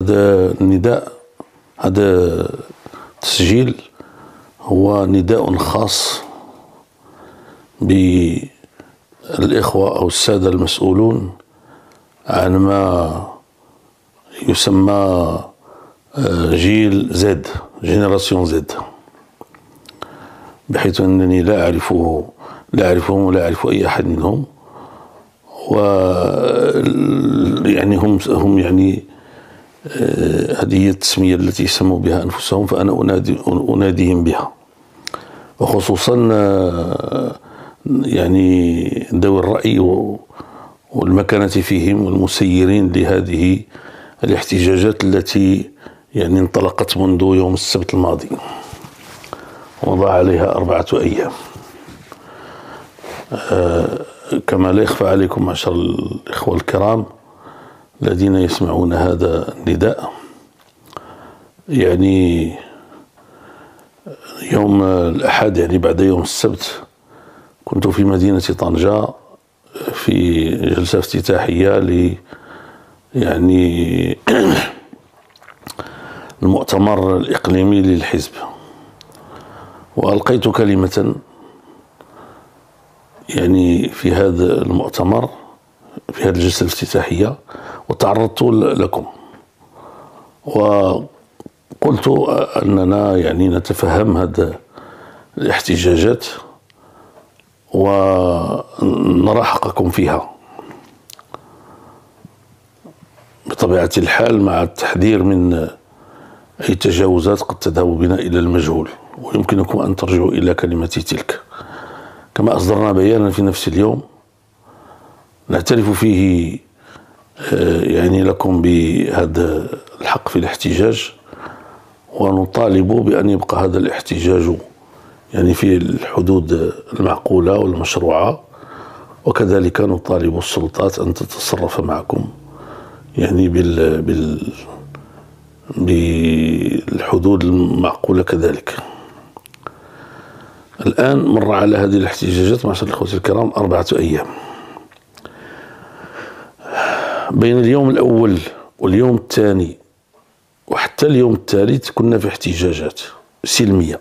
هذا النداء، هذا التسجيل هو نداء خاص بالإخوة أو السادة المسؤولون عن ما يسمى جيل زد، جينيراسيون زد، بحيث أنني لا أعرفهم ولا أعرف أي أحد منهم، و يعني هم يعني هذه هي التسمية التي سموا بها أنفسهم، فأنا أناديهم بها، وخصوصا يعني ذوي الرأي والمكانة فيهم والمسيرين لهذه الاحتجاجات التي يعني انطلقت منذ يوم السبت الماضي ومضى عليها 4 أيام. كما لا يخفى عليكم معشر الإخوة الكرام الذين يسمعون هذا النداء، يعني يوم الأحد، يعني بعد يوم السبت، كنت في مدينة طنجة في جلسة افتتاحية يعني المؤتمر الإقليمي للحزب، وألقيت كلمة يعني في هذا المؤتمر، في هذه الجلسة الافتتاحية، وتعرضت لكم وقلت أننا يعني نتفهم هذه الاحتجاجات ونرى حقكم فيها بطبيعة الحال، مع التحذير من أي تجاوزات قد تذهب بنا إلى المجهول، ويمكنكم أن ترجعوا إلى كلمتي تلك. كما أصدرنا بيانا في نفس اليوم نعترف فيه يعني لكم بهذا الحق في الاحتجاج، ونطالب بأن يبقى هذا الاحتجاج يعني في الحدود المعقولة والمشروعة، وكذلك نطالب السلطات أن تتصرف معكم يعني بالحدود المعقولة كذلك. الآن مر على هذه الاحتجاجات معشر الأخوة الكرام 4 أيام. بين اليوم الأول واليوم الثاني وحتى اليوم الثالث كنا في احتجاجات سلمية،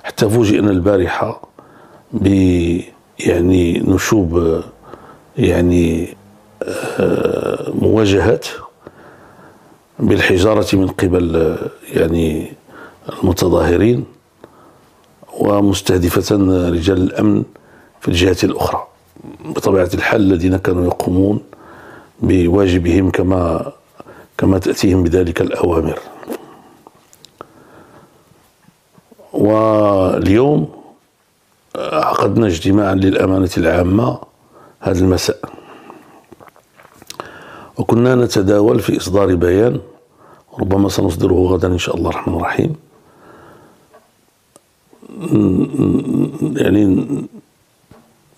حتى فوجئنا البارحة ب يعني نشوب يعني مواجهات بالحجارة من قبل يعني المتظاهرين، ومستهدفة رجال الأمن في الجهة الأخرى بطبيعة الحال، الذين كانوا يقومون بواجبهم كما تأتيهم بذلك الأوامر. واليوم عقدنا اجتماعا للأمانة العامة هذا المساء، وكنا نتداول في إصدار بيان ربما سنصدره غدا إن شاء الله الرحمن الرحيم، يعني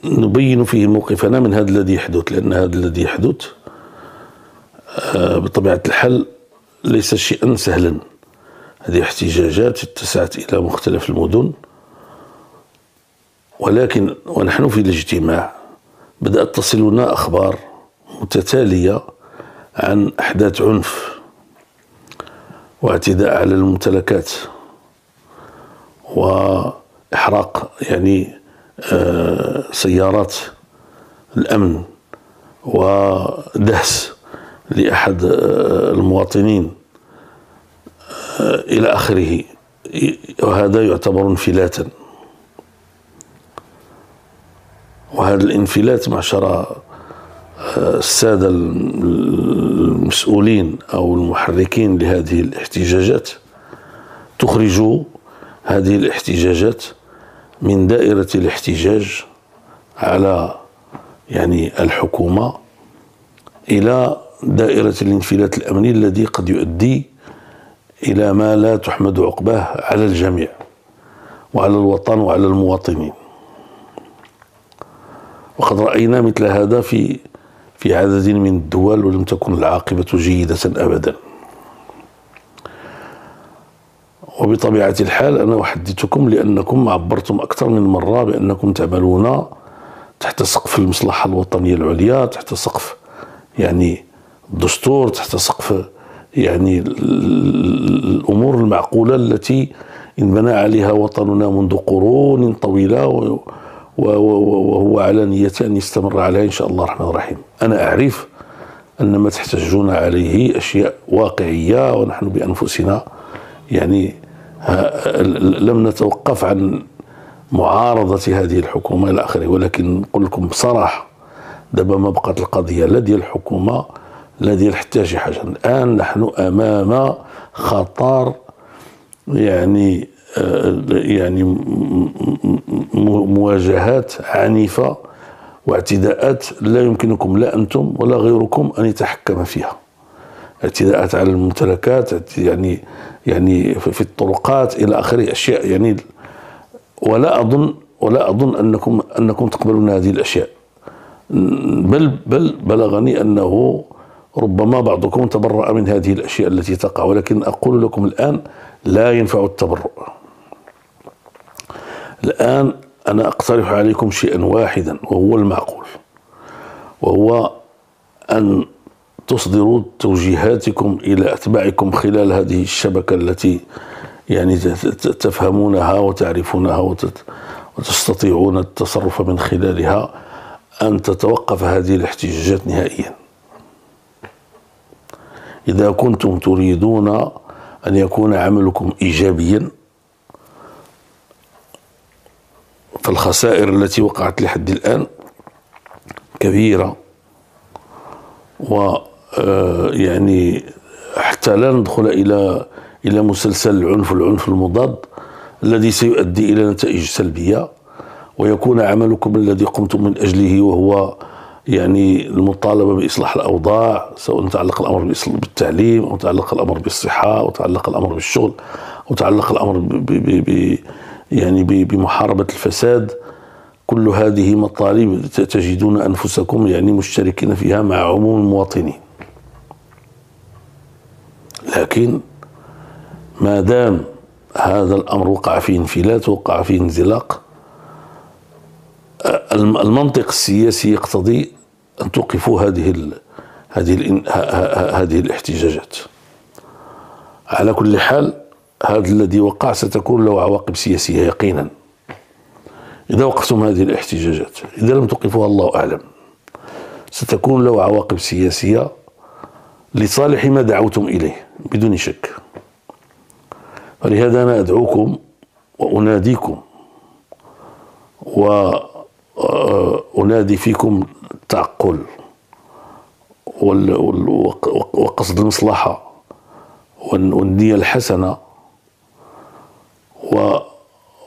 نبين فيه موقفنا من هذا الذي يحدث، لأن هذا الذي يحدث بطبيعة الحال ليس شيئا سهلا. هذه احتجاجات اتسعت إلى مختلف المدن، ولكن ونحن في الاجتماع بدأت تصلنا أخبار متتالية عن أحداث عنف واعتداء على الممتلكات وإحراق يعني سيارات الأمن ودهس لأحد المواطنين إلى آخره، وهذا يعتبر انفلاتا. وهذا الانفلات معشر السادة المسؤولين أو المحركين لهذه الاحتجاجات تخرج هذه الاحتجاجات من دائرة الاحتجاج على يعني الحكومة إلى دائرة الانفلات الأمني الذي قد يؤدي إلى ما لا تحمد عقباه على الجميع وعلى الوطن وعلى المواطنين. وقد رأينا مثل هذا في عدد من الدول، ولم تكن العاقبة جيدة أبدا. وبطبيعة الحال أنا أحدثكم لأنكم عبرتم أكثر من مرة بأنكم تعملون تحت سقف المصلحة الوطنية العليا، تحت سقف يعني الدستور، تحت سقف يعني الأمور المعقولة التي انبنى عليها وطننا منذ قرون طويلة، وهو على نية أن يستمر عليها إن شاء الله الرحمن الرحيم. أنا أعرف أن ما تحتجون عليه أشياء واقعية، ونحن بأنفسنا يعني لم نتوقف عن معارضة هذه الحكومة إلى آخره، ولكن نقول لكم بصراحة دابا ما بقات القضية لا ديال الحكومة لا ديال حتى شي حاجة. الآن نحن أمام خطر يعني مواجهات عنيفة واعتداءات لا يمكنكم لا أنتم ولا غيركم أن يتحكم فيها. اعتداءات على الممتلكات، يعني في الطرقات إلى آخره، أشياء يعني ولا أظن أنكم تقبلون هذه الأشياء. بل بلغني أنه ربما بعضكم تبرأ من هذه الأشياء التي تقع، ولكن أقول لكم الآن لا ينفع التبرؤ. الآن أنا أقترح عليكم شيئا واحدا وهو المعقول، وهو أن تصدروا توجيهاتكم إلى أتباعكم خلال هذه الشبكة التي يعني تفهمونها وتعرفونها وتستطيعون التصرف من خلالها، أن تتوقف هذه الاحتجاجات نهائيا. إذا كنتم تريدون أن يكون عملكم إيجابيا، فالخسائر التي وقعت لحد الآن كبيرة، ويعني حتى لا ندخل إلى مسلسل العنف المضاد الذي سيؤدي إلى نتائج سلبية، ويكون عملكم الذي قمتم من أجله وهو يعني المطالبة بإصلاح الأوضاع، سواء تعلق الأمر بالتعليم أو تعلق الأمر بالصحة أو تعلق الأمر بالشغل أو تعلق الأمر بمحاربة الفساد. كل هذه مطالب تجدون أنفسكم يعني مشتركين فيها مع عموم المواطنين، لكن ما دام هذا الأمر وقع فيه انفلات ووقع فيه انزلاق، المنطق السياسي يقتضي أن توقفوا هذه الاحتجاجات. على كل حال هذا الذي وقع ستكون له عواقب سياسية يقينا إذا وقفتم هذه الاحتجاجات. إذا لم توقفوها الله أعلم، ستكون له عواقب سياسية لصالح ما دعوتم إليه بدون شك. فلهذا أنا أدعوكم وأناديكم وأنادي فيكم التعقل وقصد المصلحة والنية الحسنة،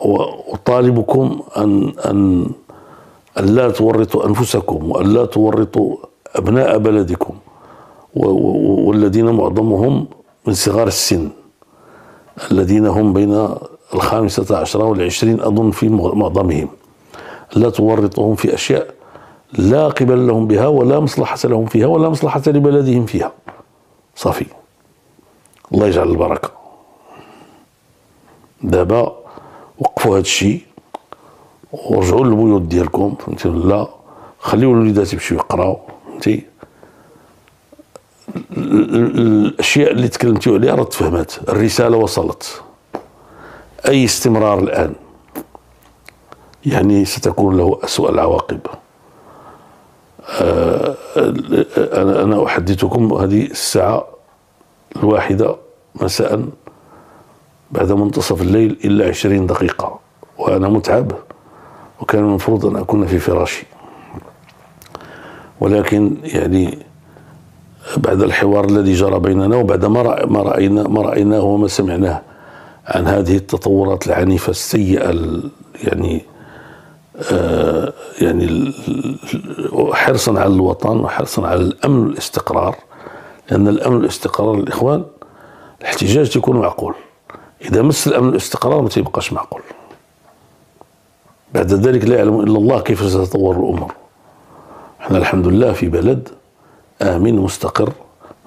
وأطالبكم أن لا تورطوا أنفسكم وأن لا تورطوا أبناء بلدكم والذين معظمهم من صغار السن، الذين هم بين 15 و20 أظن في معظمهم. لا تورطهم في أشياء لا قبل لهم بها ولا مصلحة لهم فيها ولا مصلحة لبلدهم فيها. صافي، الله يجعل البركة. دابا وقفوا هذا الشيء ورجعوا للبيوت ديالكم، فهمتي ولا؟ خليوا الوليدات يمشيو يقراو، فهمتي؟ الأشياء اللي تكلمتوا عليها راه تفهمات، الرسالة وصلت. أي استمرار الآن يعني ستكون له أسوأ العواقب. أنا أحدثكم هذه الساعة 1 مساء بعد منتصف الليل إلا 20 دقيقة، وأنا متعب وكان المفروض أن أكون في فراشي، ولكن يعني بعد الحوار الذي جرى بيننا وبعد ما رأيناه وما سمعناه عن هذه التطورات العنيفة السيئة، يعني حرصا على الوطن وحرصا على الأمن والاستقرار، لأن الأمن والاستقرار الإخوان الاحتجاج تكون معقول، إذا مس الأمن والاستقرار ما تيبقاش معقول. بعد ذلك لا يعلم إلا الله كيف ستتطور الأمور. احنا الحمد لله في بلد آمن مستقر،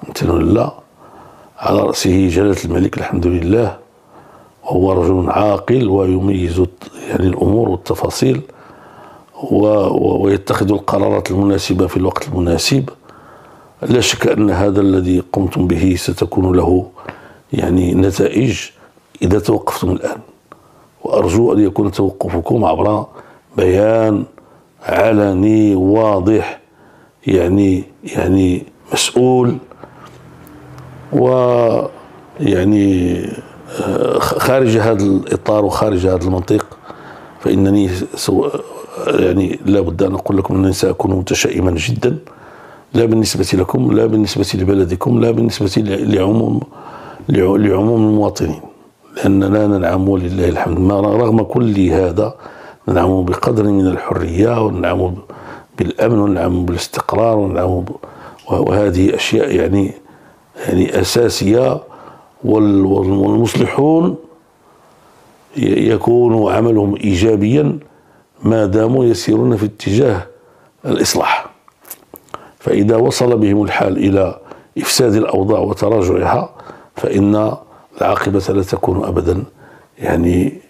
امتنوا لله، على رأسه جلالة الملك الحمد لله، وهو رجل عاقل ويميز يعني الأمور والتفاصيل ويتخذ القرارات المناسبة في الوقت المناسب. لا شك أن هذا الذي قمتم به ستكون له يعني نتائج إذا توقفتم الآن، وأرجو أن يكون توقفكم عبر بيان علني واضح، يعني مسؤول، ويعني خارج هذا الإطار وخارج هذا المنطق. فإنني يعني لا بد أن أقول لكم أنني سأكون متشائما جدا، لا بالنسبة لكم، لا بالنسبة لبلدكم، لا بالنسبة لعموم المواطنين، لأننا ننعم ولله الحمد رغم كل هذا ننعم بقدر من الحرية، وننعم بالأمن، وننعم بالاستقرار، وننعم وهذه أشياء يعني أساسية. والمصلحون يكون عملهم إيجابيا ما داموا يسيرون في اتجاه الإصلاح. فإذا وصل بهم الحال إلى إفساد الأوضاع وتراجعها فإن العاقبة لا تكون أبدا يعني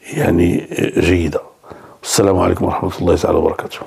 جيدة. السلام عليكم ورحمة الله تعالى وبركاته.